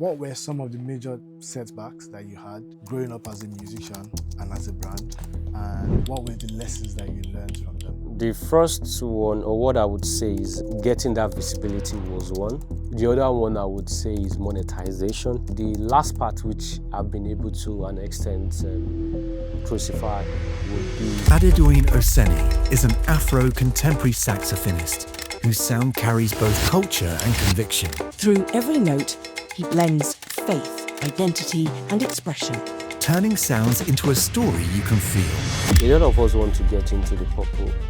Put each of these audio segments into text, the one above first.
What were some of the major setbacks that you had growing up as a musician and as a brand? And what were the lessons that you learned from them? The first one, or what I would say, is getting that visibility was one. The other one I would say is monetization. The last part, which I've been able to an extent crucify, would be Adedoyin Oseni is an Afro-contemporary saxophonist whose sound carries both culture and conviction. Through every note, he blends faith, identity, and expression. Turning sounds into a story you can feel. a lot of us want to get into the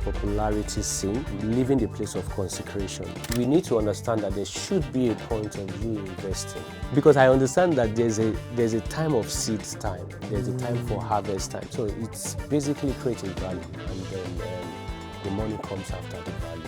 popularity scene, leaving the place of consecration. We need to understand that there should be a point of you investing. Because I understand that there's a time of seed time, there's a time for harvest time. So it's basically creating value, and then the money comes after the value.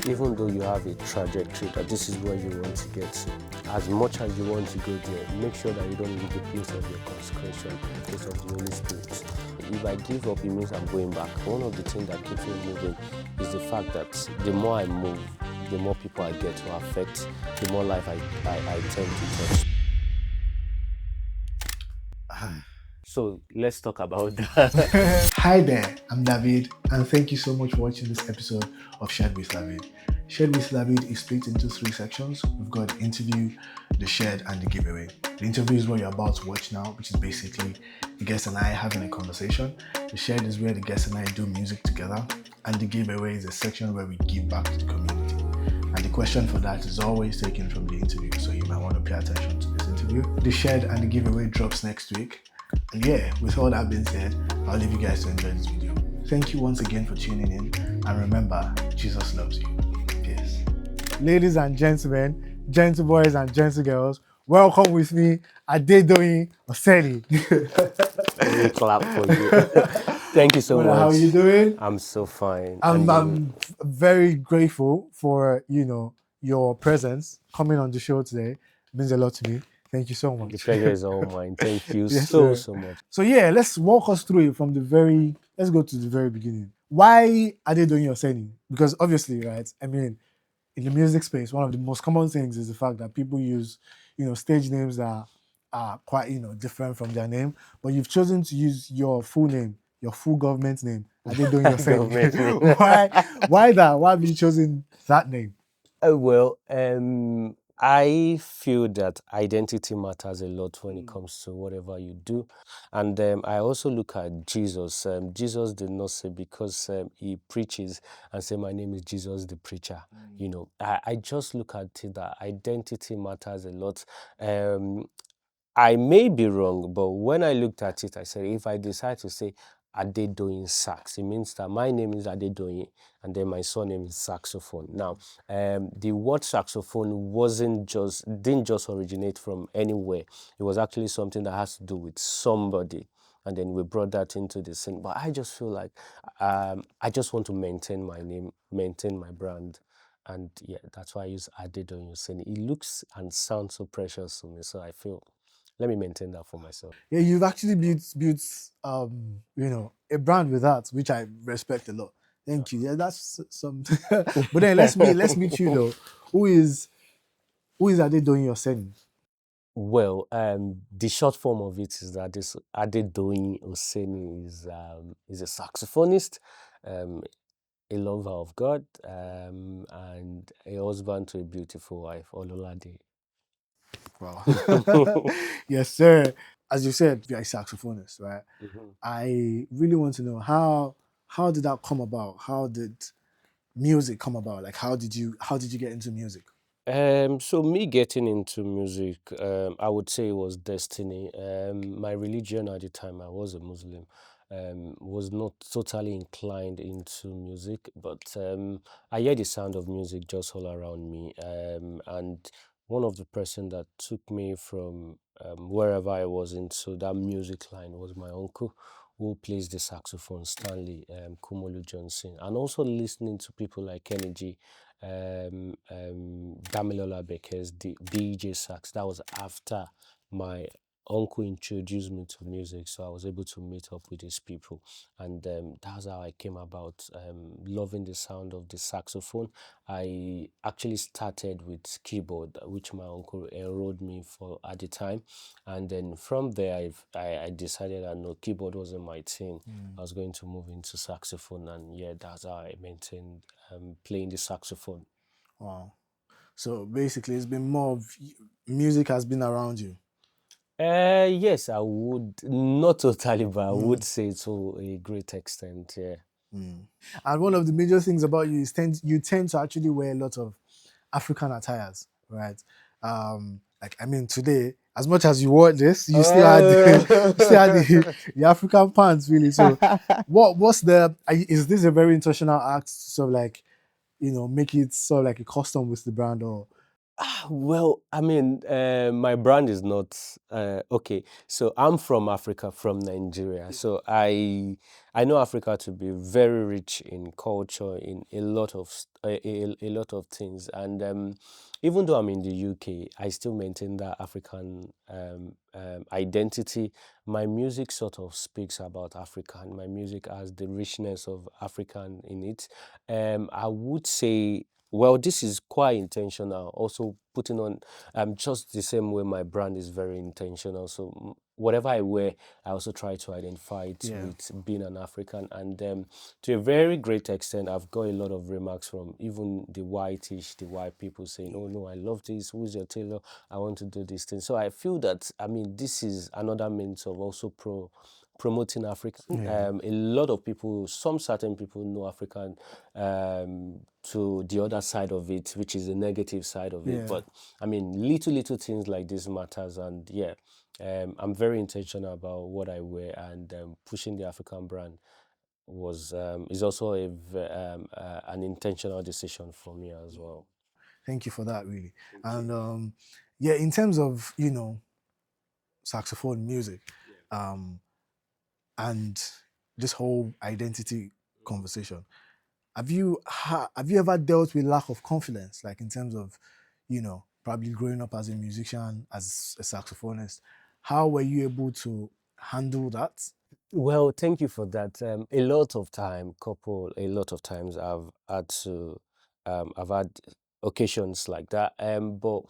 Even though you have a trajectory that this is where you want to get to, as much as you want to go there, make sure that you don't leave the place of your consecration, the place of the Holy Spirit. If I give up, it means I'm going back. One of the things that keeps me moving is the fact that the more I move, the more people I get to affect, the more life I tend to touch. So let's talk about that. Hi there, I'm Dahveed, and thank you so much for watching this episode of Shared with Dahveed. Shared with Dahveed is split into 3 sections. We've got the interview, the shared, and the giveaway. The interview is what you're about to watch now, which is basically the guest and I having a conversation. The shared is where the guest and I do music together, and the giveaway is a section where we give back to the community. And the question for that is always taken from the interview, so you might want to pay attention to this interview. The shared and the giveaway drops next week. And yeah, with all that being said, I'll leave you guys to enjoy this video. Thank you once again for tuning in, and remember, Jesus loves you. Peace. Ladies and gentlemen, gentle boys and gentle girls, welcome with me, Adedoyin Oseni. Let me clap for you. Thank you so much. How are you doing? I'm so fine. I'm very grateful for your presence coming on the show today. It means a lot to me. Thank you so much. The pleasure is all mine. Thank you Yes, so sir. much. So yeah, let's walk us through it from let's go to the very beginning. Why Adedoyin Oseni? Because obviously, right, I mean, in the music space, one of the most common things is the fact that people use, stage names that are quite, different from their name, but you've chosen to use your full name, your full government name, Adedoyin Oseni. Why that? Why have you chosen that name? Well, I feel that identity matters a lot when it comes to whatever you do. And I also look at Jesus. Jesus did not say because he preaches and say, my name is Jesus the preacher. I just look at it that identity matters a lot. I may be wrong, but when I looked at it, I said, if I decide to say Adedoyin sax, it means that my name is Adedoyin and then my surname is saxophone. Now, the word saxophone didn't just originate from anywhere. It was actually something that has to do with somebody. And then we brought that into the scene. But I just feel like I just want to maintain my name, maintain my brand. And yeah, that's why I use Adedoyin Oseni. It looks and sounds so precious to me. So I feel, let me maintain that for myself. Yeah, you've actually built a brand with that, which I respect a lot. Thank you. Yeah, that's some. But then let's meet you though. Who is Adedoyin Oseni? Well, the short form of it is that this Adedoyin Oseni is a saxophonist, a lover of God, and a husband to a beautiful wife, Ololade. Wow. Yes, sir. As you said, you're a saxophonist, right? I really want to know how did that come about? How did music come about? Like how did you get into music? So me getting into music, I would say it was destiny. My religion at the time, I was a Muslim, was not totally inclined into music, but I hear the sound of music just all around me. And one of the person that took me from wherever I was into that music line was my uncle, who plays the saxophone, Stanley Kumolu Johnson, and also listening to people like Kenny G, Damilola Becker's the DJ sax. That was after my uncle introduced me to music, so I was able to meet up with these people, and that's how I came about loving the sound of the saxophone. I actually started with keyboard, which my uncle enrolled me for at the time, and then from there I decided that no, keyboard wasn't my thing. I was going to move into saxophone, and yeah, that's how I maintained playing the saxophone. Wow. So basically, it's been more of music has been around you. Yes, I would not totally, but I would Mm. say to a great extent. Yeah. And one of the major things about you is you tend to actually wear a lot of African attires, right? Like I mean, today, as much as you wore this, you still had you still had the African pants, really. So, what's is this a very intentional act to sort of like make it sort of like a custom with the brand or Well, I mean, my brand is not okay. So I'm from Africa, from Nigeria. So I know Africa to be very rich in culture, in a lot of a lot of things. And even though I'm in the UK, I still maintain that African identity. My music sort of speaks about Africa, and my music has the richness of African in it. I would say, well, this is quite intentional. Also, putting on just the same way my brand is very intentional. So whatever I wear, I also try to identify it yeah, with being an African. And to a very great extent, I've got a lot of remarks from even the white people saying, "Oh no, I love this. Who's your tailor? I want to do this thing." So I feel that, I mean, this is another means of also promoting African. yeah, A lot of people, some certain people know African to the other side of it, which is the negative side of it. yeah. But I mean, little things like this matters, and yeah, I'm very intentional about what I wear, and pushing the African brand was is also an intentional decision for me as well. Thank you for that, really. Thank you. And yeah, in terms of saxophone music, um, and this whole identity conversation. Have you ever dealt with lack of confidence, like in terms of, probably growing up as a musician, as a saxophonist? How were you able to handle that? Well, thank you for that. A lot of times I've had occasions like that. But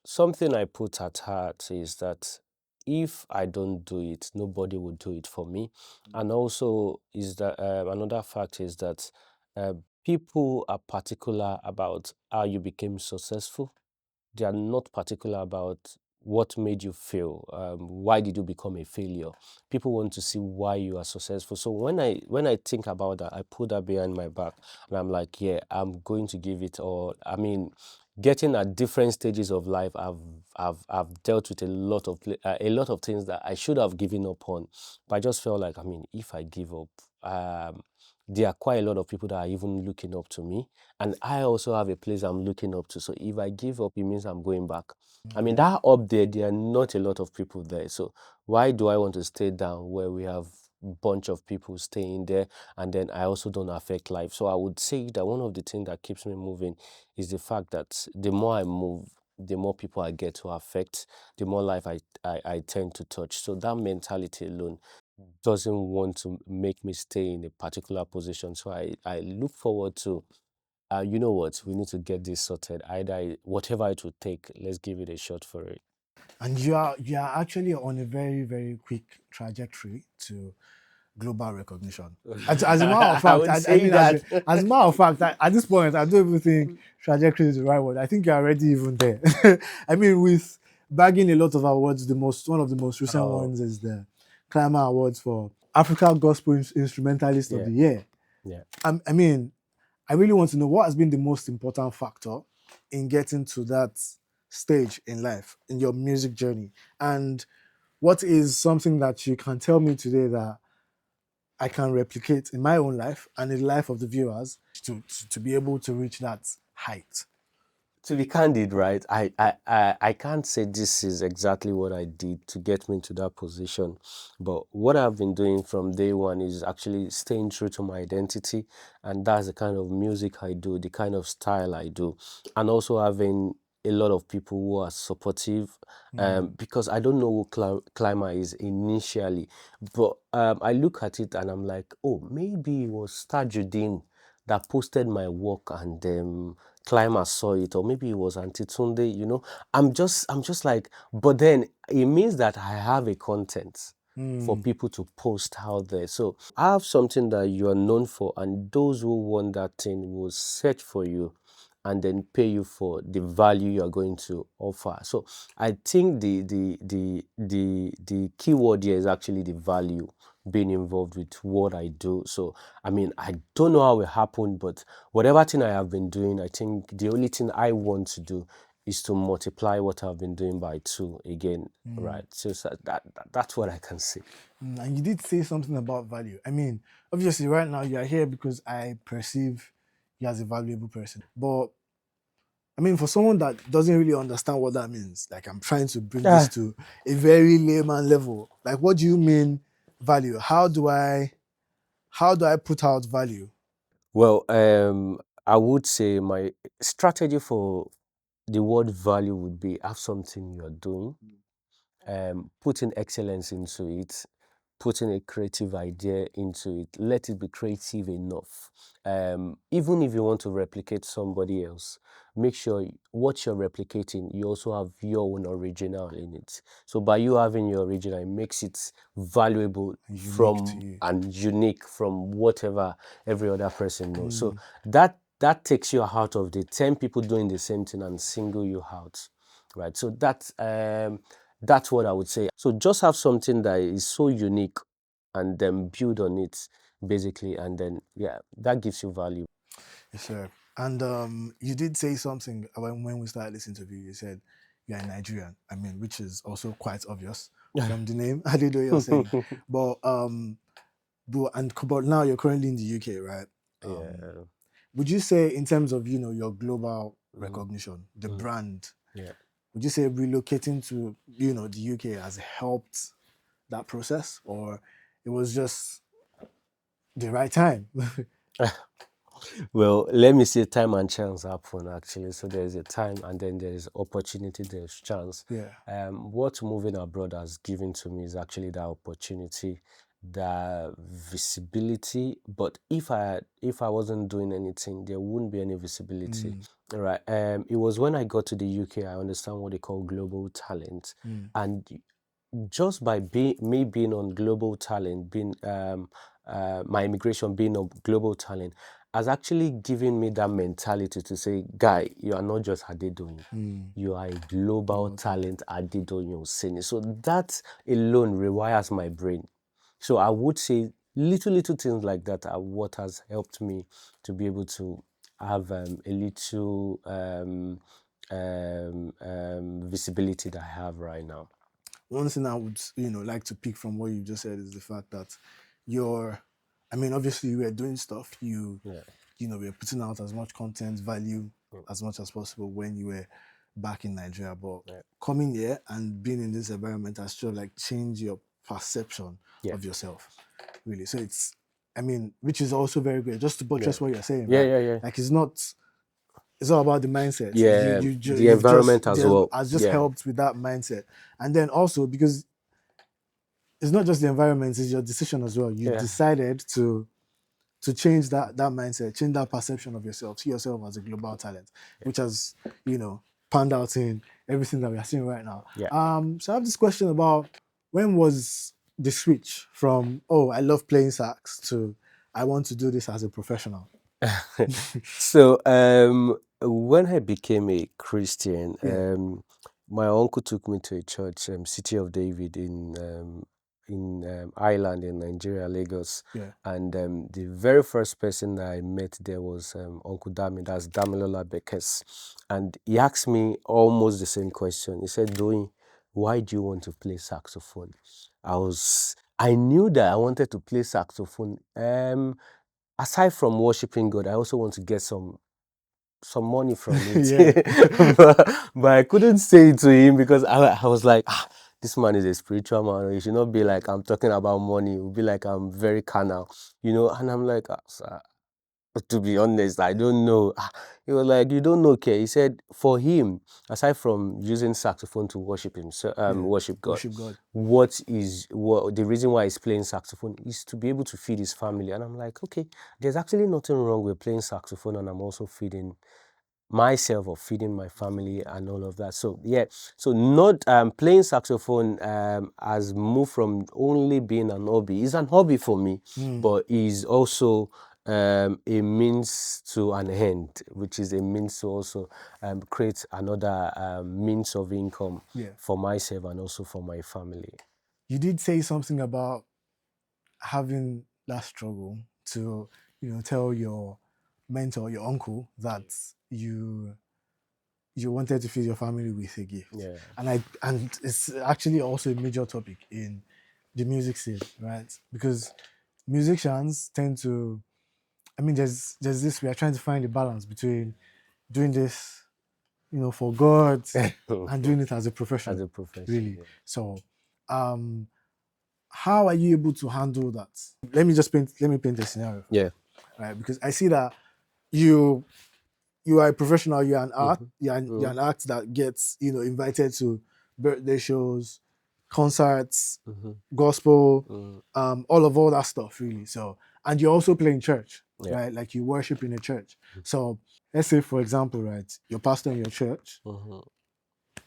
something I put at heart is that if I don't do it, nobody will do it for me. And also is that another fact is that uh, people are particular about how you became successful. They are not particular about what made you fail. Why did you become a failure? People want to see why you are successful. So when I think about that, I put that behind my back, and I'm like, yeah, I'm going to give it all. I mean, getting at different stages of life, I've dealt with a lot of things that I should have given up on, but I just felt like, I mean, if I give up, there are quite a lot of people that are even looking up to me, and I also have a place I'm looking up to. So if I give up, it means I'm going back. I mean, that up there are not a lot of people there. So why do I want to stay down where we have bunch of people staying there, and then I also don't affect life? So I would say that one of the things that keeps me moving is the fact that the more I move, the more people I get to affect, the more life I tend to touch. So that mentality alone doesn't want to make me stay in a particular position. So I look forward to, you know what, we need to get this sorted. Either whatever it would take, let's give it a shot for it. And you are actually on a very, very quick trajectory to global recognition. As a matter of I fact, would I say mean, that. as a matter of fact, at this point, I don't even think trajectory is the right word. I think you're already even there. I mean, with bagging a lot of awards, one of the most recent Oh, ones is the Climber Awards for Africa Gospel Instrumentalist of yeah, the Year. yeah. I mean, I really want to know what has been the most important factor in getting to that stage in life, in your music journey, and what is something that you can tell me today that I can replicate in my own life and in the life of the viewers to be able to reach that height. To be candid, right, I can't say this is exactly what I did to get me to that position. But what I've been doing from day one is actually staying true to my identity. And that's the kind of music I do, the kind of style I do. And also having a lot of people who are supportive, because I don't know who Climber is initially, but I look at it and I'm like, oh, maybe it was Tajuddin that posted my work and Climber saw it, or maybe it was Antitunde, you know. I'm just like, but then it means that I have a content for people to post out there. So I have something that you are known for, and those who want that thing will search for you and then pay you for the value you are going to offer. So I think the key word here is actually the value being involved with what I do. So I mean, I don't know how it happened, but whatever thing I have been doing, I think the only thing I want to do is to multiply what I've been doing by 2 again, right? So that's what I can say. And you did say something about value. I mean, obviously, right now you are here because I perceive you as a valuable person. But I mean, for someone that doesn't really understand what that means, like I'm trying to bring this to a very layman level. Like, what do you mean value? How do I put out value? Well, I would say my strategy for the word value would be have something you're doing, putting excellence into it, putting a creative idea into it, let it be creative enough. Even if you want to replicate somebody else, make sure what you're replicating, you also have your own original in it. So by you having your original, it makes it valuable Unique to from you. and unique from whatever every other person knows. So that takes you out of the 10 people doing the same thing and single you out, right? So that's what I would say. So just have something that is so unique and then build on it basically, and then yeah, that gives you value. Yes, sir. And you did say something when we started this interview. You said you're Nigerian. I mean, which is also quite obvious from the name Adedoyin Oseni. But now you're currently in the UK, right? Yeah. Would you say, in terms of your global Mhm. recognition, the Mhm. brand, Yeah. would you say relocating to the UK has helped that process, or it was just the right time? Well, let me say time and chance happen actually. So there's a time and then there's opportunity, there's chance. Yeah. What moving abroad has given to me is actually that opportunity, the visibility. But if I wasn't doing anything, there wouldn't be any visibility. Right. It was when I got to the UK, I understand what they call global talent. And just by being on global talent, being my immigration being on global talent, has actually given me that mentality to say, guy, you are not just Adedoyin, you are a global talent Adedoyin Oseni. So that alone rewires my brain. So I would say little things like that are what has helped me to be able to have a little visibility that I have right now. One thing I would like to pick from what you just said is the fact that you're, I mean, obviously you were doing stuff, Yeah. were putting out as much content value as much as possible when you were back in Nigeria, but Yeah. coming here and being in this environment has sort of like changed your perception Yeah. of yourself, really. So it's, I mean, which is also very great. Just to Yeah. buttress what you're saying, Yeah. right? Yeah. Yeah. Like it's all about the mindset. Yeah. The You've just environment as well. has just Yeah. helped with that mindset, and then also because it's not just the environment; it's your decision as well. You Yeah. decided to change that mindset, change that perception of yourself, see yourself as a global talent, which has panned out in everything that we are seeing right now. Yeah. So I have this question about, when was the switch from, oh, I love playing sax, to I want to do this as a professional? So when I became a Christian, Yeah. my uncle took me to a church, City of David in Ireland in Nigeria, Lagos. Yeah. And the very first person that I met there was Uncle Dami, that's Damilola Bekes. And he asked me almost the same question. He said, Doing, why do you want to play saxophone? I knew that I wanted to play saxophone. Aside from worshiping God, I also want to get some money from it. Yeah. but I couldn't say it to him because I was like, this man is a spiritual man. It should not be like I'm talking about money. It would be like I'm very carnal, And I'm like, sir, To be honest, I don't know. He was like, you don't know, okay? He said for him, aside from using saxophone to worship himself, Yeah. worship God, Worship God. what the reason why he's playing saxophone is to be able to feed his family. And I'm like, okay, there's actually nothing wrong with playing saxophone, and I'm also feeding myself or feeding my family and all of that. So yeah, so not playing saxophone has moved from only being an hobby. It's an hobby for me, but is also a means to an end, which is a means to also create another means of income Yeah. for myself and also for my family. You did say something about having that struggle to, tell your mentor, your uncle, that you wanted to feed your family with a gift. Yeah. And it's actually also a major topic in the music scene, right? Because musicians tend to, I mean, there's this, we are trying to find a balance between doing this, for God and doing it as a profession, As a profession, really. yeah. So, how are you able to handle that? Let me paint a scenario, Yeah. right? Because I see that you are a professional. You're an art. You're an act that gets invited to birthday shows, concerts, gospel, all that stuff, really. So, and you're also playing church, Yeah. right? Like you worship in a church. So let's say, for example, right, your pastor in your church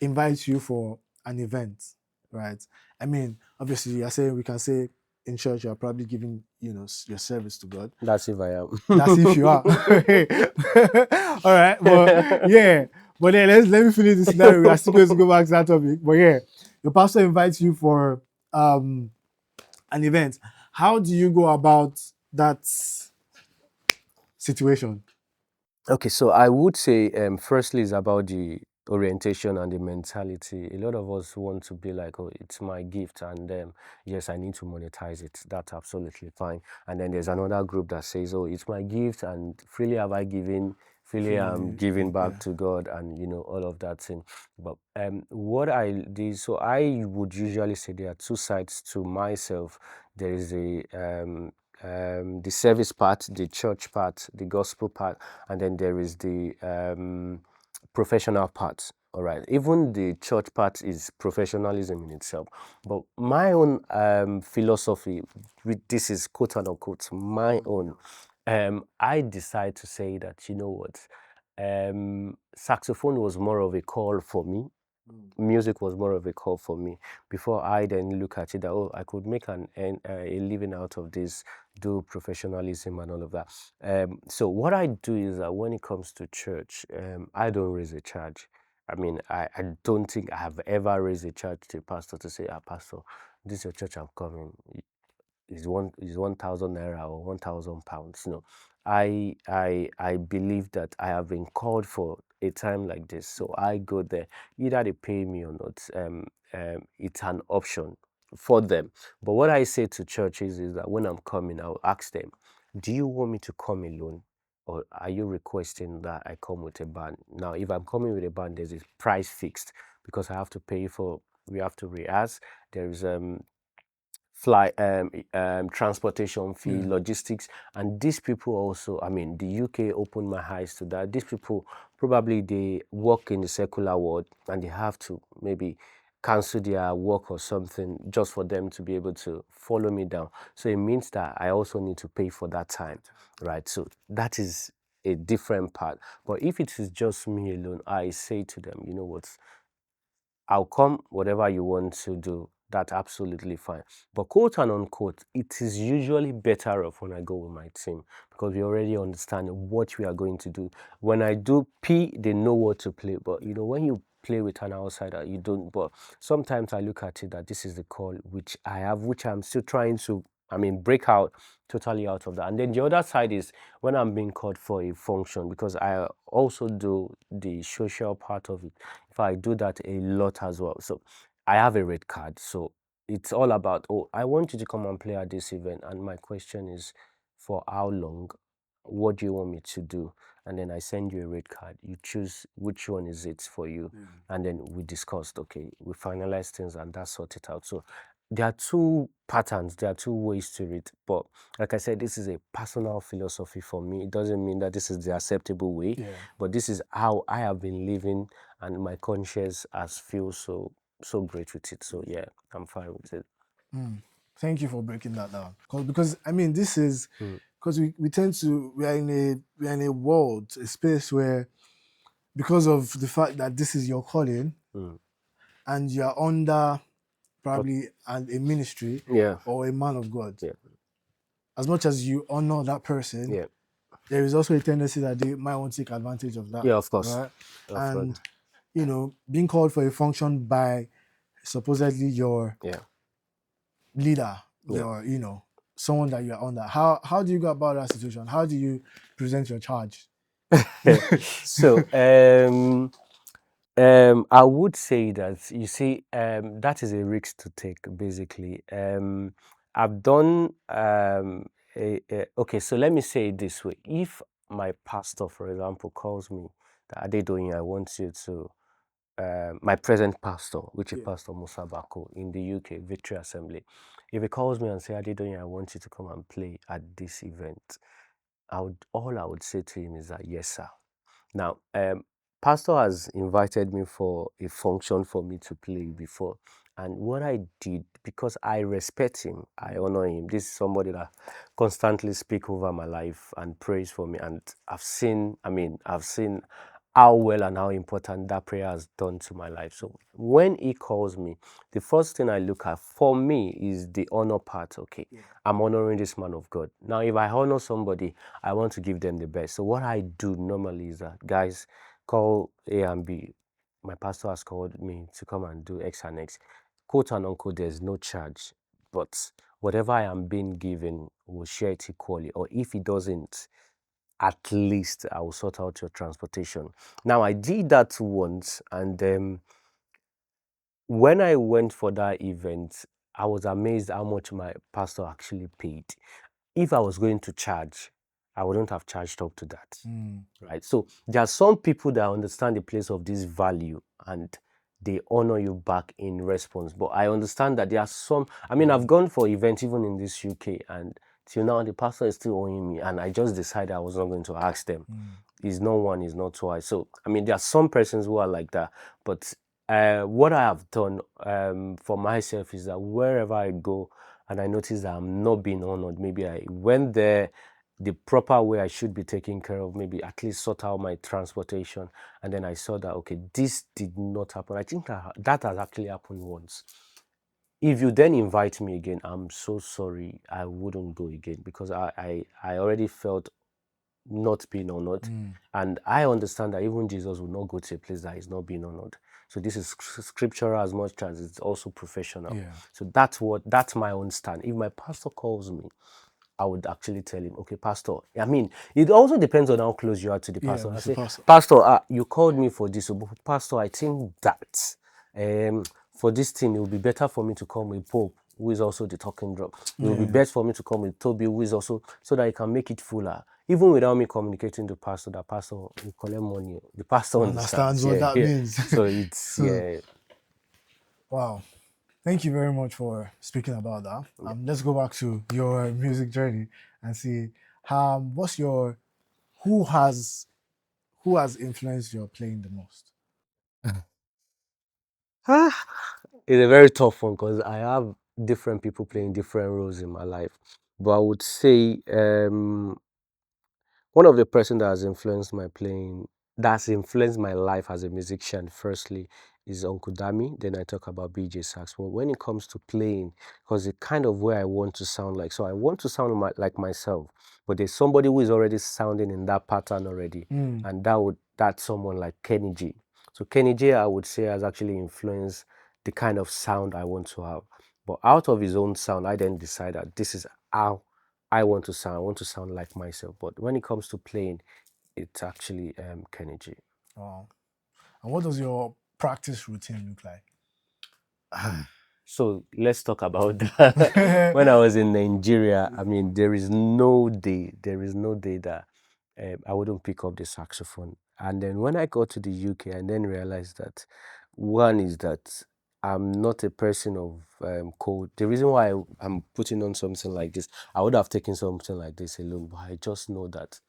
invites you for an event, right? I mean, obviously, you're saying, we can say in church you're probably giving your service to God. That's if I am. That's if you are. All right, but yeah, but then let me finish the scenario. We are still going to go back to that topic, but yeah, your pastor invites you for an event. How do you go about that situation? Okay, so I would say, firstly, is about the orientation and the mentality. A lot of us want to be like, oh, it's my gift, and yes, I need to monetize it. That's absolutely fine. And then there's another group that says, oh, it's my gift, and freely have I given, freely I'm giving back to God, and all of that thing. But what I did, so I would usually say there are two sides to myself. There is the service part, the church part, the gospel part, and then there is the professional part. All right, even the church part is professionalism in itself. But my own philosophy, this is quote unquote my own. I decide to say that what, saxophone was more of a call for me. Music was more of a call for me before I then look at it that, oh, I could make a living out of this, do professionalism and all of that. So what I do is that when it comes to church, I don't raise a charge. I mean, I don't think I have ever raised a charge to a pastor to say, pastor, this is your church, I'm coming. Is 1,000 naira or 1,000 pounds. No, I believe that I have been called for a time like this, so I go there. Either they pay me or not, it's an option for them. But what I say to churches is that when I'm coming, I'll ask them, do you want me to come alone, or are you requesting that I come with a band? Now, if I'm coming with a band, there's a price fixed because I have to pay for. We have to rehearse. There's fly transportation fee, logistics, and these people also, I mean, the UK opened my eyes to that. These people probably they work in the secular world and they have to maybe cancel their work or something just for them to be able to follow me down. So it means that I also need to pay for that time, right? So that is a different part. But if it is just me alone, I say to them, you know what, I'll come, whatever you want to do. That's absolutely fine. But quote and unquote, it is usually better off when I go with my team because we already understand what we are going to do. When I do P, they know what to play. But when you play with an outsider, you don't. But sometimes I look at it that this is the call which I have, which I'm still trying to, break out totally out of that. And then the other side is when I'm being called for a function because I also do the social part of it. If I do that a lot as well. So I have a red card. So it's all about, oh, I want you to come and play at this event. And my question is, for how long? What do you want me to do? And then I send you a red card. You choose which one is it for you. And then we discussed, okay, we finalize things and that sort it out. So there are two patterns, there are two ways to it. But like I said, this is a personal philosophy for me. It doesn't mean that this is the acceptable way, Yeah. but this is how I have been living, and my conscience has feel so great with it. So yeah, I'm fine with it. Thank you for breaking that down. Because I mean, this is Mm. because we tend to we are in a world, a space where, because of the fact that this is your calling Mm. and you are under probably a ministry Yeah, or a man of God, yeah, as much as you honor that person, yeah, there is also a tendency that they might want to take advantage of that, yeah. Of course, right? of course. And being called for a function by supposedly your Yeah, leader, yeah. your someone that you're under. How do you go about that situation? How do you present your charge? So I would say that, you see, that is a risk to take, basically. I've done okay, so let me say it this way. If my pastor, for example, calls me that, Adedoyin, I want you to, my present pastor, which is Yeah. Pastor Musa Bako in the UK, Victory Assembly, if he calls me and say, Adedoyin, I want you to come and play at this event, all I would say to him is that, yes, sir. Now, Pastor has invited me for a function for me to play before. And what I did, because I respect him, I honor him. This is somebody that constantly speak over my life and prays for me. And I've seen how well and how important that prayer has done to my life. So when he calls me, the first thing I look at for me is the honor part. Okay, I'm honoring this man of God. Now, if I honor somebody, I want to give them the best. So what I do normally is that, guys, call A and B. My pastor has called me to come and do X and X. Quote and unquote, there's no charge, but whatever I am being given, we'll share it equally. Or if he doesn't, at least I will sort out your transportation. Now, I did that once, and when I went for that event, I was amazed how much my pastor actually paid. If I was going to charge, I wouldn't have charged up to that. Right? So there are some people that understand the place of this value, and they honor you back in response. But I understand that there are some, I've gone for events even in this UK, and till now the pastor is still owing me, and I just decided I was not going to ask them. Is not one, is not twice. So there are some persons who are like that. But what I have done for myself is that wherever I go and I notice that I'm not being honored, maybe I went there the proper way I should be taken care of, maybe at least sort out my transportation, and then I saw that, okay, this did not happen. I think that has actually happened once. If you then invite me again, I'm so sorry, I wouldn't go again, because I already felt not being honored. And I understand that even Jesus will not go to a place that is not being honored. So this is scriptural as much as it's also professional. Yeah. So that's my own stand. If my pastor calls me, I would actually tell him, okay, pastor. It also depends on how close you are to the Yeah, pastor. I Mr. say, Pastor. pastor, you called me for this, but pastor, I think that for this thing, it will be better for me to come with Pope, who is also the talking drum. It will be Yeah. best for me to come with Toby, who is also, so that I can make it fuller. Even without me communicating to pastor, that pastor will collect money. The pastor Understands understands. what Yeah, that yeah. means. So it's, So, yeah. wow. Thank you very much for speaking about that. Let's go back to your music journey and see what's your who has influenced your playing the most? It's a very tough one, because I have different people playing different roles in my life. But I would say one of the person that has influenced my playing, that's influenced my life as a musician, firstly, is Uncle Dami. Then I talk about BJ Sax. But when it comes to playing, because the kind of way I want to sound like, so I want to sound like myself, but there's somebody who is already sounding in that pattern already, and that's someone like Kenny G. So Kenny G, I would say, has actually influenced the kind of sound I want to have. But out of his own sound, I then decide that this is how I want to sound. I want to sound like myself. But when it comes to playing, it's actually Kenny G. Wow. And what does your practice routine look like? So let's talk about that. When I was in Nigeria, there is no day that I wouldn't pick up the saxophone. And then when I got to the UK, I then realized that one is that I'm not a person of code. The reason why I'm putting on something like this, I would have taken something like this alone, but I just know that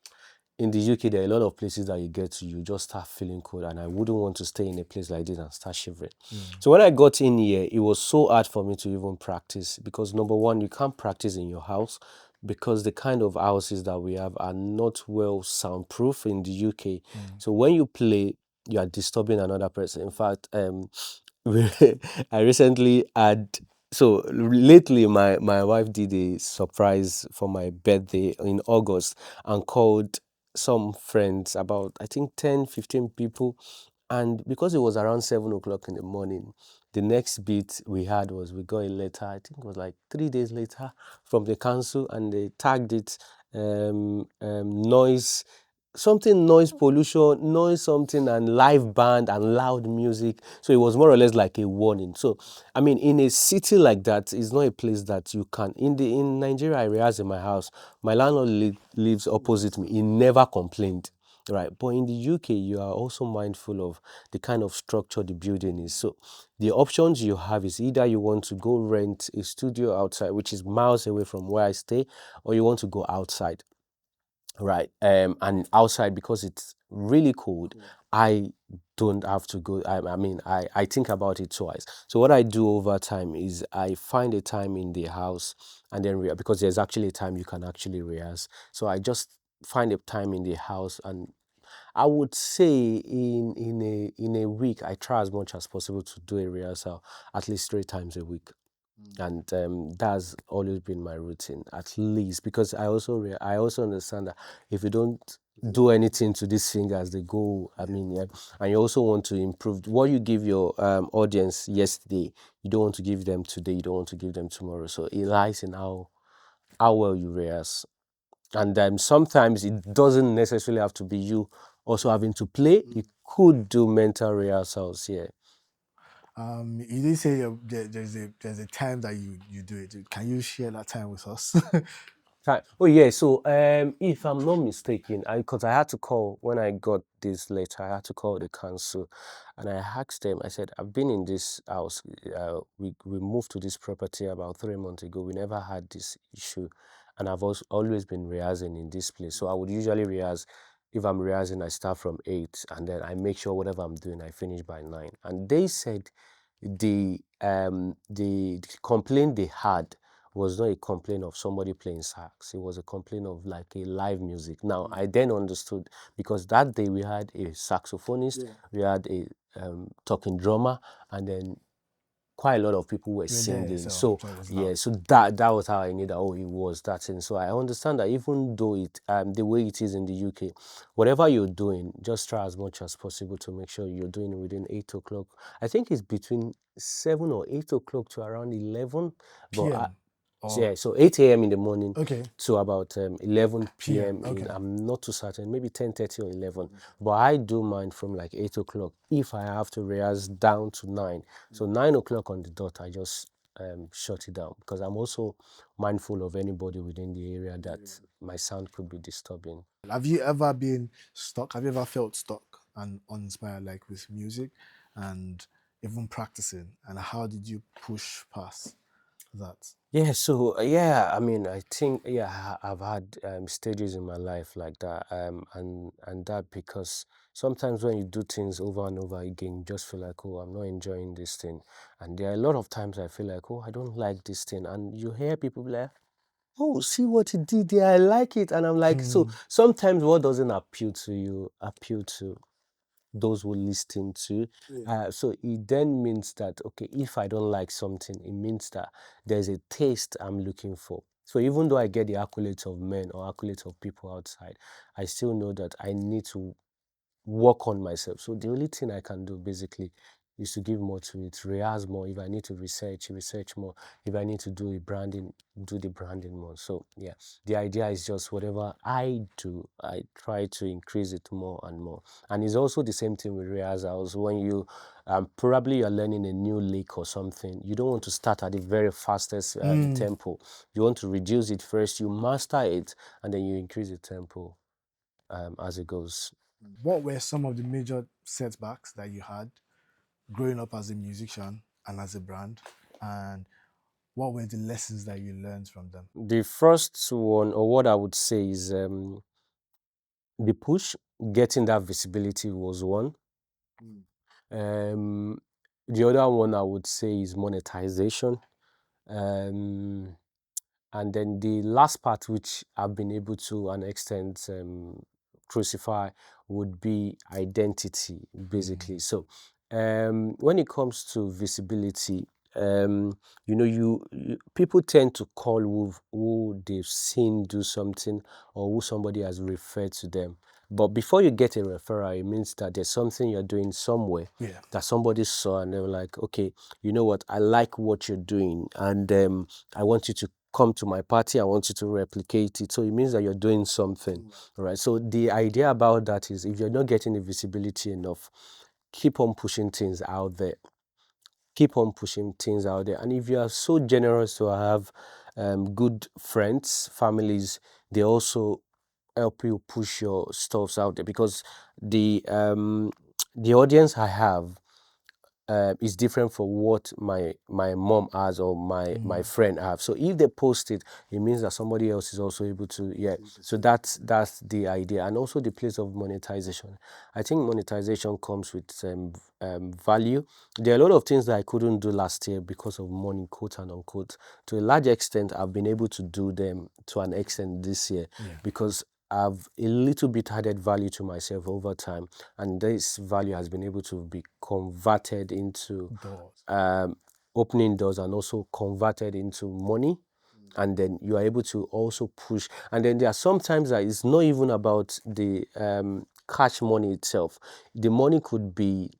in the UK, there are a lot of places that you get to, you just start feeling cold, and I wouldn't want to stay in a place like this and start shivering. So when I got in here, it was so hard for me to even practice because number one, you can't practice in your house because the kind of houses that we have are not well soundproof in the UK. So when you play, you are disturbing another person. In fact, I recently had so lately my wife did a surprise for my birthday in August and called some friends, about I think 10, 15 people, and because it was around 7 o'clock in the morning, the next beat we had was we got a letter, I think it was like 3 days later, from the council, and they tagged it noise, something noise pollution, noise something, and live band and loud music. So it was more or less like a warning. So I mean, in a city like that, it's not a place that you can. In Nigeria, I rehearse in my house. My landlord lives opposite me. He never complained. Right, but in the UK, you are also mindful of the kind of structure the building is. So the options you have is either you want to go rent a studio outside, which is miles away from where I stay, or you want to go outside. Right. And outside, because it's really cold, I don't have to go. I mean, I think about it twice. So what I do over time is I find a time in the house and then because there's actually a time you can actually rehearse. So I just find a time in the house, and I would say in a week I try as much as possible to do a rehearsal at least 3 times a week. And that's always been my routine, at least, because I also understand that if you don't do anything to these fingers, they go. I mean, yeah, and you also want to improve what you give your audience yesterday. You don't want to give them today. You don't want to give them tomorrow. So it lies in how well you rehearse. And sometimes it doesn't necessarily have to be you also having to play. You could do mental rehearsals. Yeah. You did say there's a time that you do it. Can you share that time with us? Oh yeah, so if I'm not mistaken, because I had to call when I got this letter, I had to call the council, and I asked them. I said, "I've been in this house. We moved to this property about 3 months ago. We never had this issue, and I've also always been rehearsing in this place. So I would usually rehearse. If I'm rehearsing, I start from 8, and then I make sure whatever I'm doing, I finish by 9." And they said the complaint they had was not a complaint of somebody playing sax. It was a complaint of like a live music. Now I then understood, because that day we had a saxophonist, we had a talking drummer, and then quite a lot of people were You were there, singing. so So it was yeah, loud. so that was how I knew that, oh, it was that thing. So I understand that even though it the way it is in the UK, whatever you're doing, just try as much as possible to make sure you're doing it within 8 o'clock. I think it's between 7 or 8 o'clock to around 11. But PM so or yeah, so 8 a.m. in the morning okay, to about 11 PM. p.m. Okay. I'm not too certain, maybe 10:30 or 11. But I do mine from like 8 o'clock if I have to rehearse down to 9. So 9 o'clock on the dot, I just shut it down, because I'm also mindful of anybody within the area that my sound could be disturbing. Have you ever been stuck? Have you ever felt stuck and uninspired, like with music and even practicing? And how did you push past that? Yeah, so yeah, I mean, I think yeah, I've had stages in my life like that, and that because sometimes when you do things over and over again, you just feel like, oh, I'm not enjoying this thing, and there are a lot of times I feel like, oh, I don't like this thing, and you hear people be like, oh, see what he did there, I like it, and I'm like, so sometimes what doesn't appeal to you appeal to those who listen to. So it then means that, okay, if I don't like something, it means that there's a taste I'm looking for. So even though I get the accolades of men or accolades of people outside, I still know that I need to work on myself. So the only thing I can do basically is to give more to it, rehearse more. If I need to research more. If I need to do a branding, do the branding more. So yeah, the idea is just whatever I do, I try to increase it more and more. And it's also the same thing with rehearsals. When you probably you're learning a new lick or something, you don't want to start at the very fastest tempo. You want to reduce it first, you master it, and then you increase the tempo as it goes. What were some of the major setbacks that you had growing up as a musician, and as a brand? And what were the lessons that you learned from them? The first one, or what I would say, is the push, getting that visibility was one. Um, the other one I would say is monetization. Um, and then the last part, which I've been able to an extent crucify, would be identity, basically. So when it comes to visibility, people tend to call who they've seen do something, or who somebody has referred to them. But before you get a referral, it means that there's something you're doing somewhere Yeah. that somebody saw, and they were like, okay, you know what, I like what you're doing, and I want you to come to my party, I want you to replicate it. So it means that you're doing something, right? So the idea about that is, if you're not getting the visibility enough, keep on pushing things out there. Keep on pushing things out there. And if you are so generous to have good friends, families, they also help you push your stuffs out there, because the audience I have is different from what my mom has, or my friend have. So if they post it, it means that somebody else is also able to, yeah. So that's the idea. And also the place of monetization. I think monetization comes with value. There are a lot of things that I couldn't do last year because of money, quote and unquote. To a large extent, I've been able to do them to an extent this year, because I've a little bit added value to myself over time, and this value has been able to be converted into Doors. opening doors, and also converted into money. And then you are able to also push. And then there are sometimes that it's not even about the cash money itself. The money could be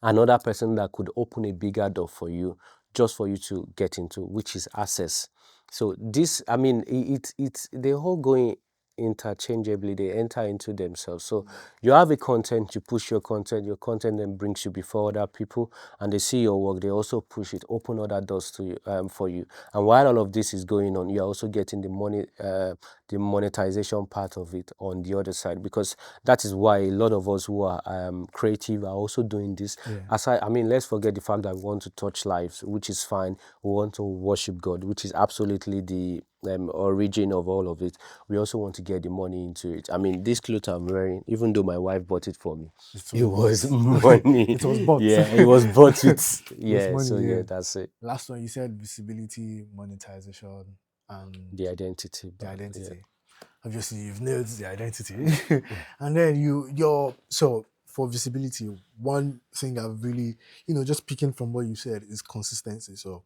another person that could open a bigger door for you, just for you to get into, which is access. So this, I mean, it's they all going interchangeably, they enter into themselves. So you have a content, you push your content then brings you before other people, and they see your work, they also push it, open other doors to you, for you. And while all of this is going on, you're also getting the money, the monetization part of it on the other side, because that is why a lot of us who are creative are also doing this. Aside, I mean, let's forget the fact that we want to touch lives, which is fine. We want to worship God, which is absolutely the origin of all of it. We also want to get the money into it. I mean, this clothes I'm wearing, even though my wife bought it for me, it was money. It was bought. Yeah, it was bought with, With yeah. money, So yeah. yeah, that's it. Last one, you said visibility, monetization, and The identity. the But, identity. Obviously, you've nailed the identity. And then so for visibility, one thing I've really, just picking from what you said, is consistency. So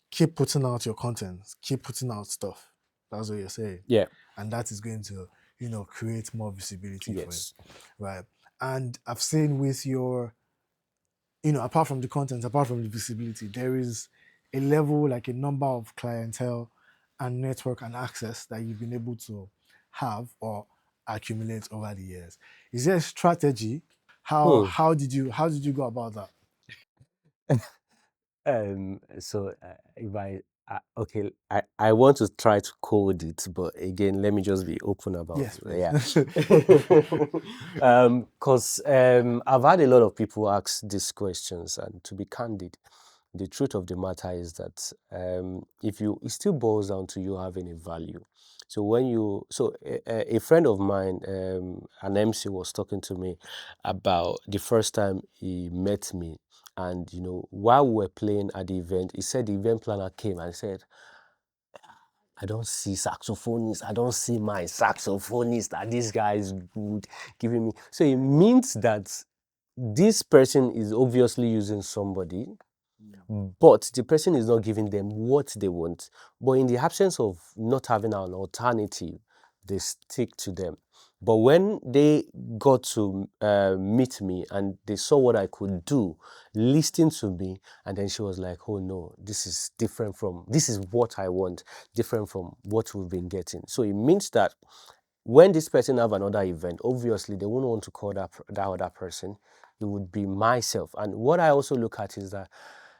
keep putting out your content, keep putting out stuff. That's what you're saying. Yeah. And that is going to, create more visibility for you. Yes. Right. And I've seen with your, apart from the content, apart from the visibility, there is a level, like a number of clientele and network and access that you've been able to have or accumulate over the years. Is there a strategy? How did you go about that? So if okay, I want to try to code it, but again, let me just be open about Yes, it. please. Yeah. Because I've had a lot of people ask these questions, and to be candid, the truth of the matter is that it still boils down to you having a value. So a friend of mine, an MC, was talking to me about the first time he met me. And while we were playing at the event, he said the event planner came and said, I don't see saxophonists. I don't see my saxophonist. That this guy is good, giving me. So it means that this person is obviously using somebody, but the person is not giving them what they want. But in the absence of not having an alternative, they stick to them. But when they got to meet me and they saw what I could do, listening to me, and then she was like, oh no, this is what I want, different from what we've been getting. So it means that when this person have another event, obviously they won't want to call that other person. It would be myself. And what I also look at is that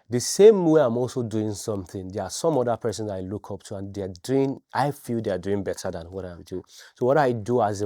the same way I'm also doing something, there are some other persons I look up to, and I feel they're doing better than what I do. So what I do as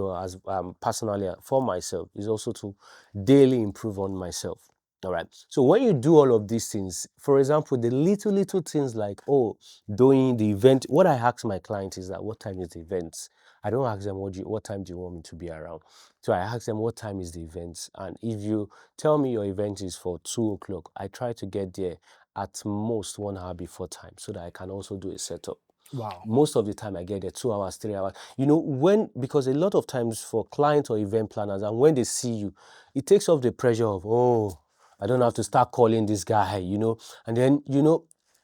personally for myself is also to daily improve on myself. All right. So when you do all of these things, for example, the little things like, oh, doing the event, what I ask my client is that what time is the event? I don't ask them what time do you want me to be around. So I ask them what time is the event, and if you tell me your event is for 2 o'clock, I try to get there at most 1 hour before time so that I can also do a setup. Wow. Most of the time I get there 2 hours, 3 hours. Because a lot of times for clients or event planners, and when they see you, it takes off the pressure of, oh, I don't have to start calling this guy, and then,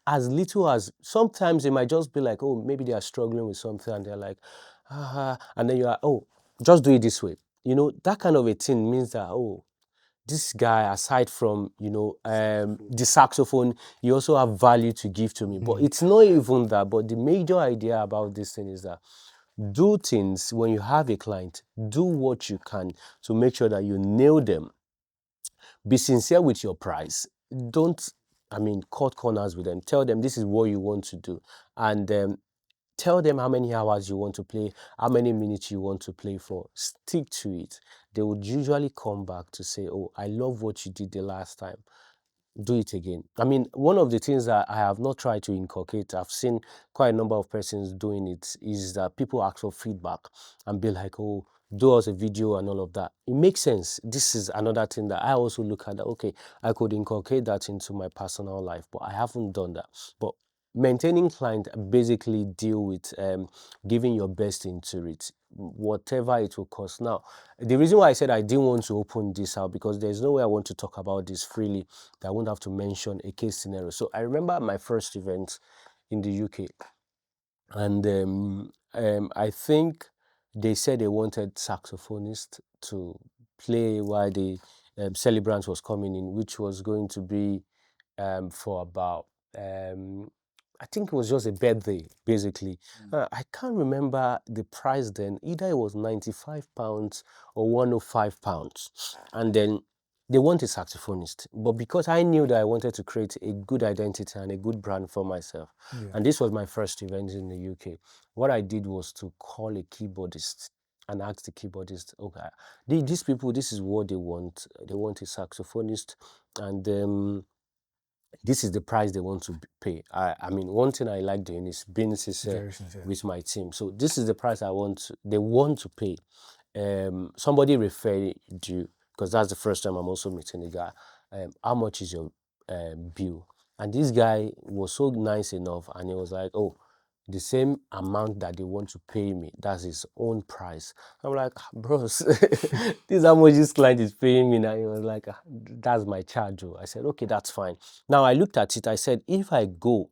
as little as sometimes they might just be like, oh, maybe they are struggling with something, and they're like, and then you are, oh, just do it this way. That kind of a thing means that, oh, this guy, aside from the saxophone, he also have value to give to me. But it's not even that. But the major idea about this thing is that do things when you have a client, do what you can to make sure that you nail them. Be sincere with your price. Don't, cut corners with them. Tell them this is what you want to do, and tell them how many hours you want to play, how many minutes you want to play for. Stick to it. They would usually come back to say, oh, I love what you did the last time. Do it again. One of the things that I have not tried to inculcate, I've seen quite a number of persons doing it, is that people ask for feedback and be like, oh, do us a video and all of that. It makes sense. This is another thing that I also look at that, okay, I could inculcate that into my personal life, but I haven't done that. But maintaining client basically deal with giving your best into it, whatever it will cost. Now, the reason why I said I didn't want to open this out, because there's no way I want to talk about this freely that I won't have to mention a case scenario. So I remember my first event in the UK, and I think they said they wanted saxophonist to play while the celebrant was coming in, which was going to be for about I think it was just a birthday, basically. I can't remember the price then. Either it was £95 or £105. And then they want a saxophonist. But because I knew that I wanted to create a good identity and a good brand for myself, and this was my first event in the UK, what I did was to call a keyboardist and ask the keyboardist, okay, these people, this is what they want. They want a saxophonist, and this is the price they want to pay. One thing I like doing is being sincere with my team. So this is the price they want to pay. Somebody referred you, because that's the first time I'm also meeting a guy. How much is your bill? And this guy was so nice enough, and he was like, oh, the same amount that they want to pay me, that's his own price. I'm like, bros, this is how much this client is paying me now. He was like, that's my charge. I said, okay, that's fine. Now I looked at it, I said, if I go,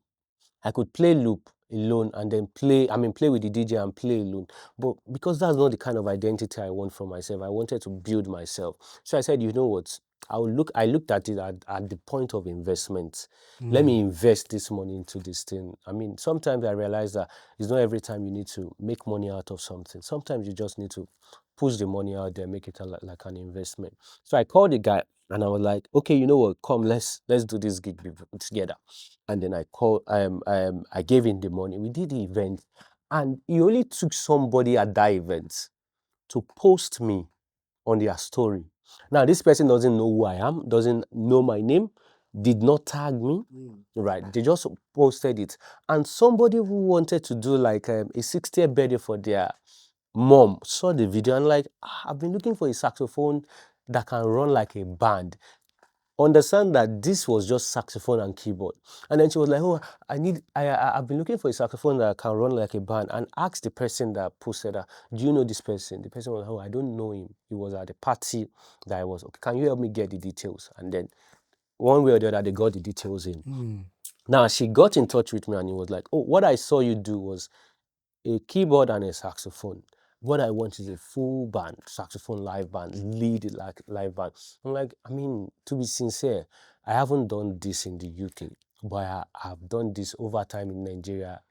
I could play loop alone and then play with the DJ and play alone. But because that's not the kind of identity I want for myself, I wanted to build myself. So I said, you know what? I looked at it at the point of investment. Let me invest this money into this thing. Sometimes I realize that it's not every time you need to make money out of something. Sometimes you just need to push the money out there, make it like an investment. So I called the guy and I was like, okay, you know what? Come, let's do this gig together. And then I gave him the money. We did the event, and he only took somebody at that event to post me on their story. Now, this person doesn't know who I am, doesn't know my name, did not tag me, right? They just posted it. And somebody who wanted to do like a 60th birthday for their mom saw the video and like, I've been looking for a saxophone that can run like a band. Understand that this was just saxophone and keyboard. And then she was like, oh, I've been looking for a saxophone that can run like a band, and asked the person that posted her, do you know this person? The person was like, oh, I don't know him. He was at the party that I was. Okay, can you help me get the details? And then one way or the other, they got the details in. Now, she got in touch with me and he was like, oh, what I saw you do was a keyboard and a saxophone. What I want is a full band, saxophone live band, lead like live band. I'm like, to be sincere, I haven't done this in the UK, but I've done this over time in Nigeria,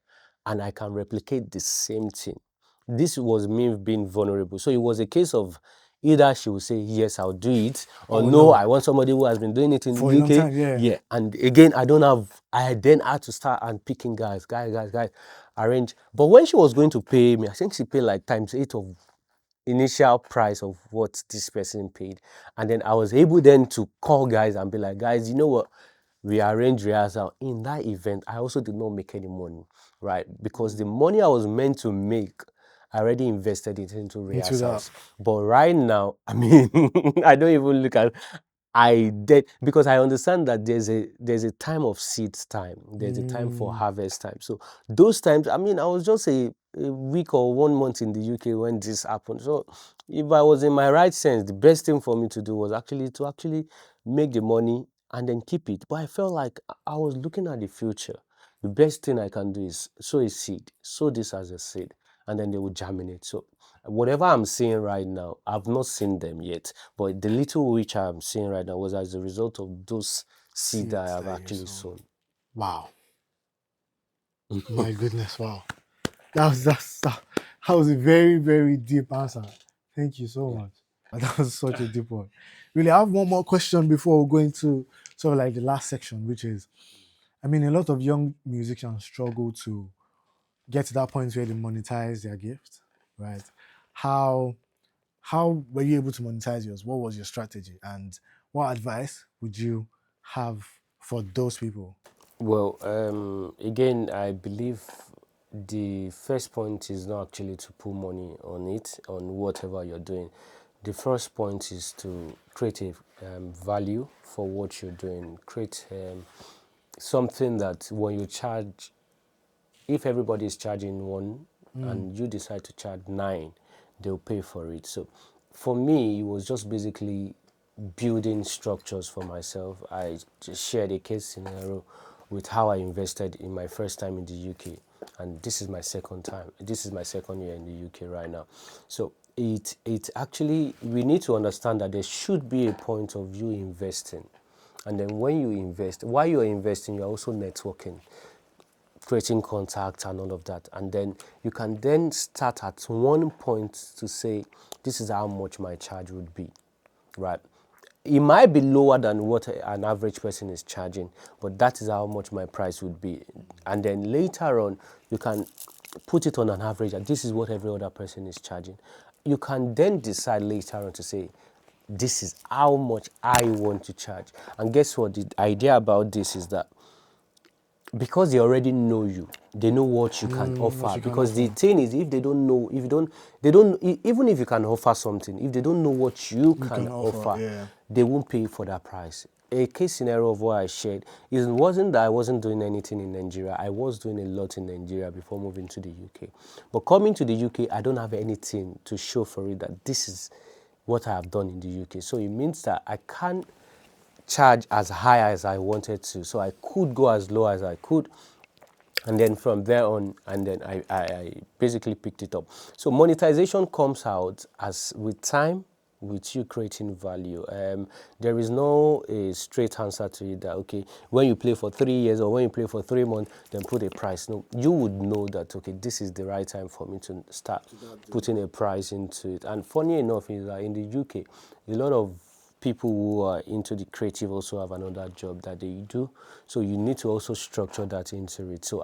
and I can replicate the same thing. This was me being vulnerable. So it was a case of either she would say, yes, I'll do it, or no, I want somebody who has been doing it in For the a UK. long time, yeah. And again, I then had to start and picking guys, arrange. But when she was going to pay me, I think she paid like times 8 of initial price of what this person paid. And then I was able then to call guys and be like, guys, you know what? We arranged rehearsal. In that event, I also did not make any money, right? Because the money I was meant to make, I already invested it into Into that. rehearsals. But right now, I mean, I don't even look at. I did because I understand that there's a time of seeds time, there's a time for harvest time. So those times, I mean, I was just a week or 1 month in the UK when this happened. So if I was in my right sense, the best thing for me to do was actually make the money and then keep it. But I felt like I was looking at the future. The best thing I can do is sow a seed, sow this as a seed, and then they will germinate. So whatever I'm seeing right now, I've not seen them yet, but the little which I'm seeing right now was as a result of those seeds that I Seeds have that you actually sown. sown. Wow. My goodness, wow. That was a very, very deep answer. Thank you so much. That was such a deep one. Really, I have one more question before we go into sort of like the last section, which is, I mean, a lot of young musicians struggle to get to that point where they monetize their gift, right? How were you able to monetize yours? What was your strategy, and what advice would you have for those people? Well, again, I believe the first point is not actually to put money on it, on whatever you're doing. The first point is to create a value for what you're doing. Create something that when you charge, if everybody is charging one and you decide to charge 9, they'll pay for it. So for me, it was just basically building structures for myself. I just shared a case scenario with how I invested in my first time in the UK, and this is my second time. This is my second year in the UK right now. So it actually, we need to understand that there should be a point of you investing, and then when you invest, while you're investing, you're also networking, creating contacts and all of that. And then you can then start at one point to say, this is how much my charge would be, right? It might be lower than what an average person is charging, but that is how much my price would be. And then later on, you can put it on an average, and this is what every other person is charging. You can then decide later on to say, this is how much I want to charge. And guess what? The idea about this is that because they already know you, they know what you can offer. you can Because the offer. thing is, if they don't know, if you don't, they don't, even if you can offer something, if they don't know what you can can offer, offer, yeah. they won't pay for that price. A case scenario of what I shared is, it wasn't that I wasn't doing anything in Nigeria. I was doing a lot in Nigeria before moving to the UK. But coming to the UK, I don't have anything to show for it that this is what I have done in the UK. So it means that I can't charge as high as I wanted to. So I could go as low as I could. And then from there on, and then I basically picked it up. So monetization comes out as with time, with you creating value. There is no a straight answer to it that, okay, when you play for 3 years or when you play for 3 months, then put a price. No, you would know that, okay, this is the right time for me to start putting a price into it. And funny enough is that in the UK, a lot of people who are into the creative also have another job that they do, so you need to also structure that into it. So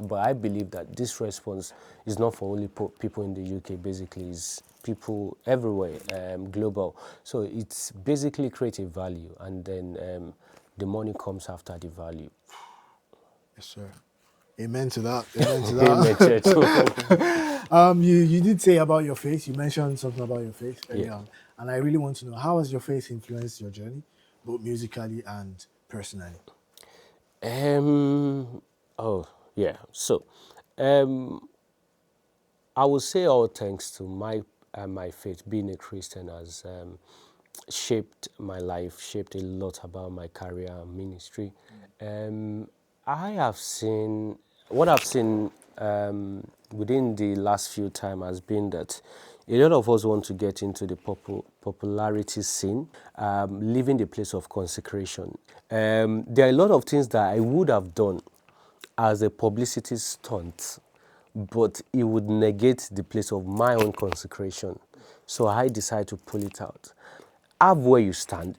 but I believe that this response is not for only people in the UK. Basically, is people everywhere, global. So it's basically create a value, and then the money comes after the value. Yes, sir. Amen to that. Amen to Amen, church. that. You did say about your faith. You mentioned something about your faith early Yeah. on, and I really want to know, how has your faith influenced your journey, both musically and personally? Oh yeah. So, um, I would say all thanks to my faith. Being a Christian has shaped my life, shaped a lot about my career and ministry. Um, I have seen what I've seen within the last few time has been that a lot of us want to get into the popularity scene, leaving the place of consecration. There are a lot of things that I would have done as a publicity stunt, but it would negate the place of my own consecration. So I decided to pull it out. Have where you stand.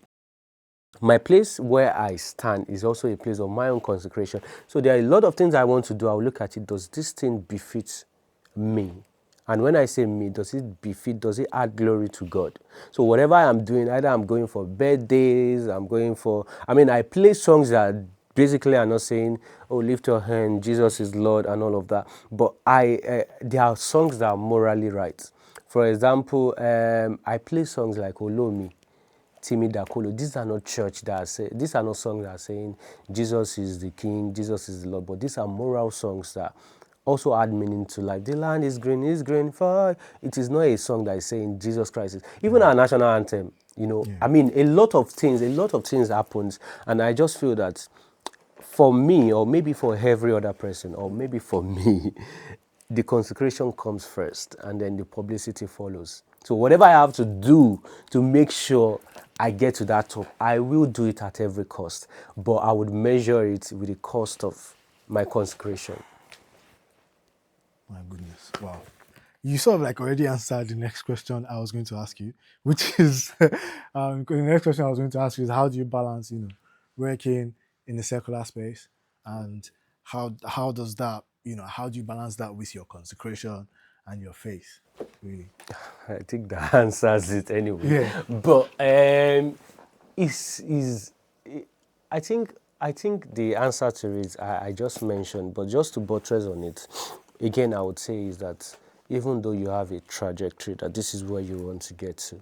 My place where I stand is also a place of my own consecration. So there are a lot of things I want to do. I'll look at it. Does this thing befit me And when I say me, does it add glory to God? So whatever I'm doing, either I'm going for birthdays, I play songs that basically are not saying, oh, lift your hand, Jesus is Lord and all of that. But there are songs that are morally right. For example, I play songs like Olomi, Timi Dakolo. These are not these are not songs that are saying Jesus is the King, Jesus is the Lord, but these are moral songs that also add meaning to life. The land is green for it is not a song that is saying Jesus Christ is. Even our national anthem, a lot of things happens, and I just feel that for me, or maybe for every other person, or maybe for me, the consecration comes first and then the publicity follows. So whatever I have to do to make sure I get to that top, I will do it at every cost. But I would measure it with the cost of my consecration. My goodness. Wow. You sort of like already answered the next question I was going to ask you, which is the next question I was going to ask you is how do you balance, working in the secular space, and how does that, how do you balance that with your consecration and your faith, really? I think that answers it anyway. Yeah. But is I think the answer to it I just mentioned, but just to buttress on it, again I would say is that even though you have a trajectory that this is where you want to get to,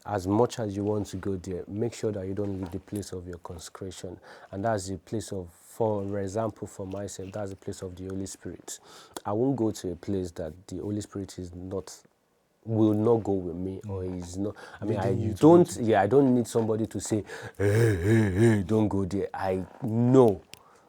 as much as you want to go there, make sure that you don't leave the place of your consecration. And that's the place of, for example, for myself, that's the place of the Holy Spirit. I won't go to a place that the Holy Spirit will not go with me, or is not. I don't need somebody to say, hey, don't go there. I know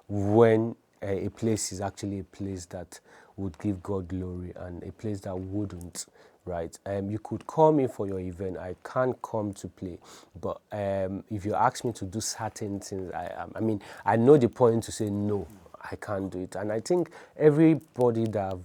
when a place is actually a place that would give God glory and a place that wouldn't, right? You could call me for your event. I can't come to play, but if you ask me to do certain things, I know the point to say no, I can't do it. And I think everybody that I've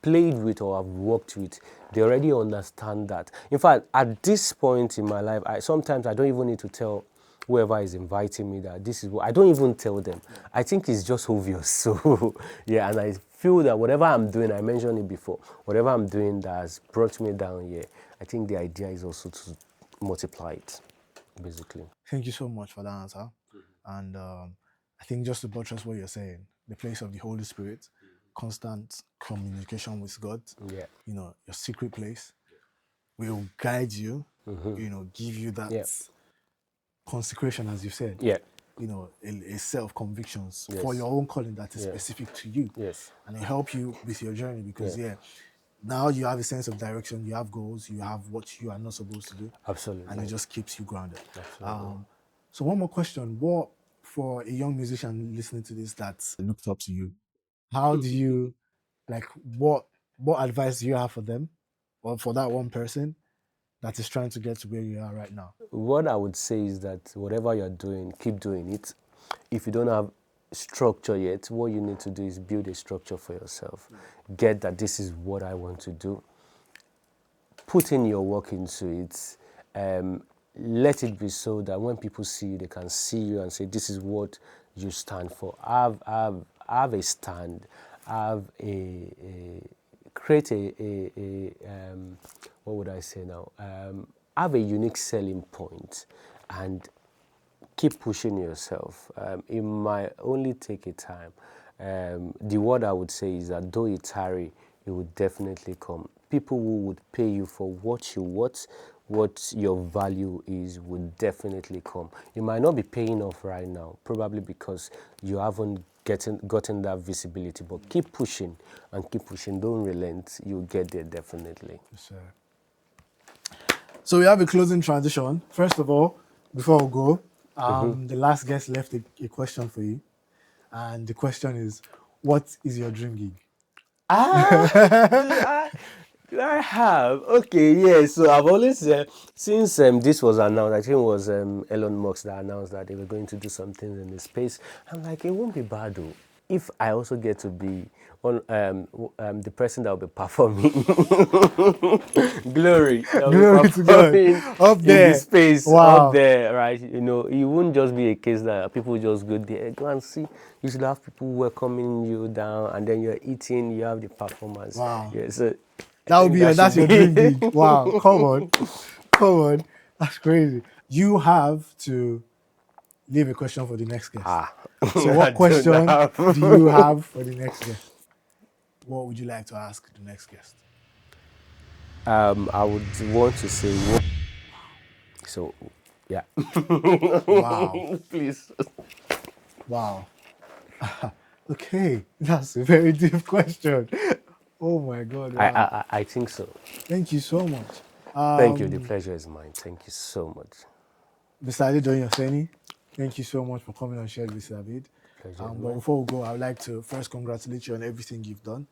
played with or I've worked with, they already understand that. In fact, at this point in my life, sometimes I don't even need to tell whoever is inviting me that this is what I don't even tell them. I think it's just obvious. So yeah, and I feel that whatever I'm doing, I mentioned it before, whatever I'm doing that has brought me down here, I think the idea is also to multiply it, basically. Thank you so much for that answer. And I think just to buttress what you're saying, the place of the Holy Spirit, constant communication with God, Yeah. your secret place will guide you, give you that Yeah. consecration, as you said, Yeah. a set of convictions Yes. for your own calling that is Yeah. specific to you. Yes. And it help you with your journey because, Yeah. now you have a sense of direction, you have goals, you have what you are not supposed to do. Absolutely. And it just keeps you grounded. Absolutely. So one more question. What, for a young musician listening to this that looked up to you, how do you, what advice do you have for them, or for that one person that is trying to get to where you are right now? What I would say is that whatever you're doing, keep doing it. If you don't have structure yet, what you need to do is build a structure for yourself. Get that this is what I want to do. Put in your work into it. Let it be so that when people see you, they can see you and say, this is what you stand for. Have a stand. Create what would I say now? Have a unique selling point and keep pushing yourself. It might only take a time. The word I would say is that though it tarry, it would definitely come. People who would pay you for what your value is would definitely come. You might not be paying off right now, probably because you haven't gotten that visibility, but keep pushing and keep pushing. Don't relent. You'll get there definitely. Yes, sir. So we have a closing transition. First of all, before we go, the last guest left a question for you. And the question is, what is your dream gig? I have. Okay, yeah. So I've always, since this was announced, I think it was Elon Musk that announced that they were going to do some things in the space. I'm like, it won't be bad though. If I also get to be the person that will be performing glory, that will Glory be to God. performing Up in there. the space Wow. up there, right? It wouldn't just be a case that people just go there, go and see. You should have people welcoming you down, and then you're eating, you have the performance. Wow. Yeah, so That would think be that that's your should dream be- gig. Wow, come on, come on, that's crazy. You have to leave a question for the next guest. Ah. So, I what don't question have. do you have for the next guest? What would you like to ask the next guest? I would want to say. So, yeah. Wow, Please. wow. Okay, that's a very deep question. Oh my God! Wow. I think so. Thank you so much. Thank you. The pleasure is mine. Thank you so much. Mr. Adedoyin Oseni, thank you so much for coming on Shared with Dahveed. Pleasure is But mine. before we go, I would like to first congratulate you on everything you've done,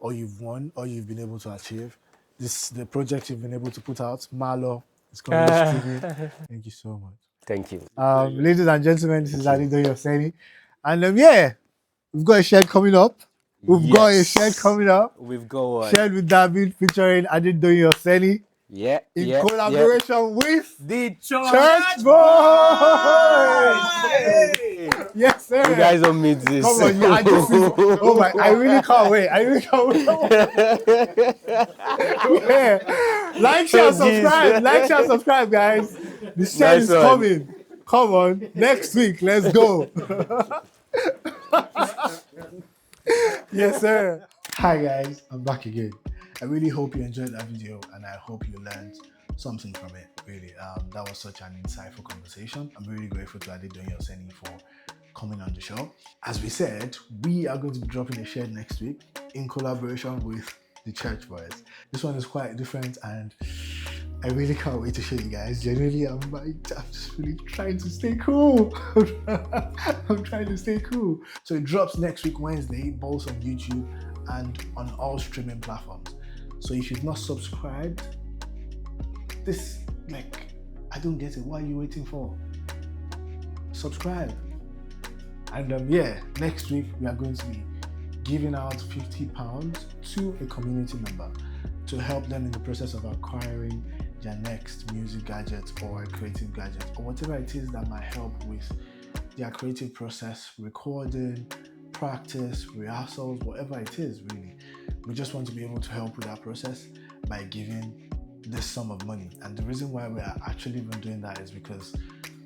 all you've won, all you've been able to achieve. The project you've been able to put out, Marlo, is currently streaming. Thank you so much. Thank you. Ladies and gentlemen, this is Adedoyin Oseni. And yeah, we've got a shed coming up. We've got a shed coming up. We've got one. Shared with Dahveed featuring Adedoyin Oseni Yeah. in yeah, collaboration with The Church Boy. Yes, sir. You guys don't meet this. Come on, I just oh my! I really can't wait. I really can't wait. Yeah. Like, share, subscribe. Like, share, subscribe, guys. The shed is Nice one. coming. Come on, next week. Let's go. Yes, sir. Hi, guys. I'm back again. I really hope you enjoyed that video, and I hope you learned something from it. Really, that was such an insightful conversation. I'm really grateful to Adedoyin Oseni for coming on the show. As we said, we are going to be dropping a shed next week in collaboration with the Church Boys. This one is quite different, and I really can't wait to show you guys. Generally, I'm just really trying to stay cool. I'm trying to stay cool. So it drops next week, Wednesday, both on YouTube and on all streaming platforms. So if you've not subscribed, I don't get it. What are you waiting for? Subscribe. And next week we are going to be giving out £50 to a community member to help them in the process of acquiring their next music gadget or creative gadget or whatever it is that might help with their creative process, recording, practice, rehearsals, whatever it is really. We just want to be able to help with that process by giving this sum of money. And the reason why we are actually even doing that is because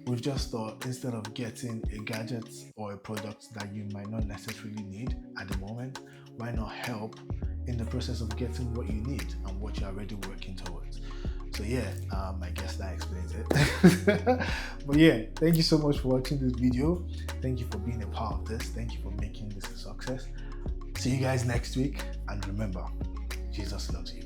we've just thought, instead of getting a gadget or a product that you might not necessarily need at the moment, why not help in the process of getting what you need and what you're already working towards. So I guess that explains it. But thank you so much for watching this video. Thank you for being a part of this. Thank you for making this a success. See you guys next week, and remember, Jesus loves you.